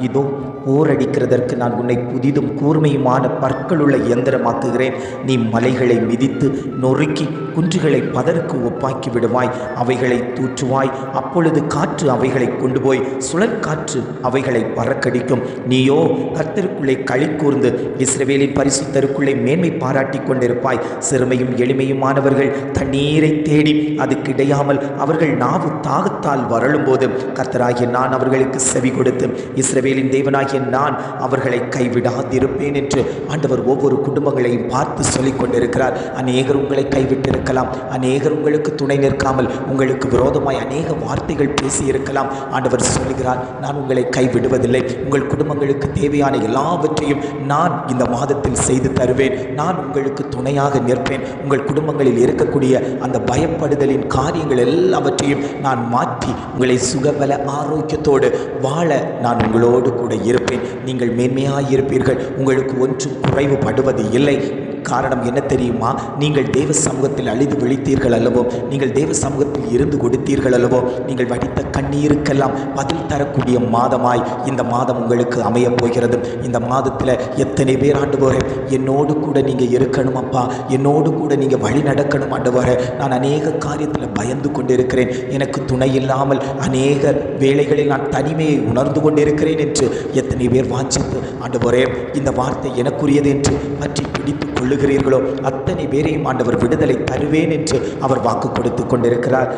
இதோ போரடிக்கிறதற்கு நான் உன்னை புதிதும் கூர்மையுமான பற்களுள்ள இயந்திரமாக்குகிறேன். நீ மலைகளை மிதித்து நொறுக்கி குன்றுகளை பதருக்கு ஒப்பாக்கி விடுவாய். அவைகளை தூற்றுவாய். அப்பொழுது காற்று அவைகளை கொண்டு போய் சுழற்காற்று அவைகளை பறக்கடிக்கும். நீயோ கர்த்தருக்குள்ளே களி கூர்ந்து இஸ்ரவேலின் பரிசுத்தருக்குள்ளே மேன்மை பாராட்டி கொண்டிருப்பாய். சிறுமையும் எளிமையுமானவர்கள் தண்ணீரை தேடி அது கிடையாமல் அவர்கள் நாவு தாகத்தால் வரலும்போது கர்த்தராகிய நான் அவர்களுக்கு செவி கொடுத்து இஸ்ரவேலின் தேவனாகிய நான் அவர்களை கைவிடாதிருப்பேன் என்று ஆண்டவர் ஒவ்வொரு குடும்பங்களையும் பார்த்து சொல்லிக் கொண்டிருக்கிறார். அநேகர் உங்களை கைவிட்டிருக்கலாம். அநேகர் உங்களுக்கு துணை நிற்காமல் உங்களுக்கு விரோதமாய் அநேக வார்த்தைகள் பேசியிருக்கலாம். ஆண்டவர் சொல்லுகிறார், நான் உங்களை கைவிடுவதில்லை. உங்கள் குடும்பங்களுக்கு தேவையான எல்லாவற்றையும் நான் இந்த மாதத்தில் செய்து தருவேன். நான் உங்களுக்கு துணையாக நிற்பேன். உங்கள் குடும்பங்களில் இருக்கக்கூடிய அந்த பயப்படுதலின் காரியங்கள் எல்லாவற்றையும் நான் மாற்றி உங்களை சுகபல ஆரோக்கியத்தோடு வாழ நான் உங்களோடு கூட இருப்பேன். நீங்கள் மேன்மையாயிருப்பீர்கள். உங்களுக்கு ஒன்றும் குறைவுபடுவது இல்லை. காரணம் என்ன தெரியுமா? நீங்கள் தேவ சமூகத்தில் அழிந்து விழித்தீர்கள் அல்லவோ, நீங்கள் தேவ சமூகத்தில் இருந்து கொடுத்தீர்கள் அல்லவோ, நீங்கள் வடித்த கண்ணீருக்கெல்லாம் பதில் தரக்கூடிய மாதமாய் இந்த மாதம் உங்களுக்கு அமையப் போகிறது. இந்த மாதத்தில் எத்தனை பேர் ஆண்டவரே என்னோடு கூட நீங்கள் இருக்கணும் அப்பா, என்னோடு கூட நீங்கள் வழி நடக்கணும் ஆண்டவரே, நான் அநேக காரியத்தில் பயந்து கொண்டிருக்கிறேன், எனக்கு துணை இல்லாமல் அநேக வேளைகளில் நான் தனிமையை உணர்ந்து கொண்டிருக்கிறேன் என்று எத்தனை பேர் வாஞ்சித்து ஆண்டவரே இந்த வார்த்தை எனக்குரியது என்று பற்றி பிடித்து கொள்ளுகிறீர்களோ அத்தனை பேரையும் ஆண்டவர் விடுதலை தருவேன் என்று அவர் வாக்கு கொடுத்து கொண்டிருக்கிறார்.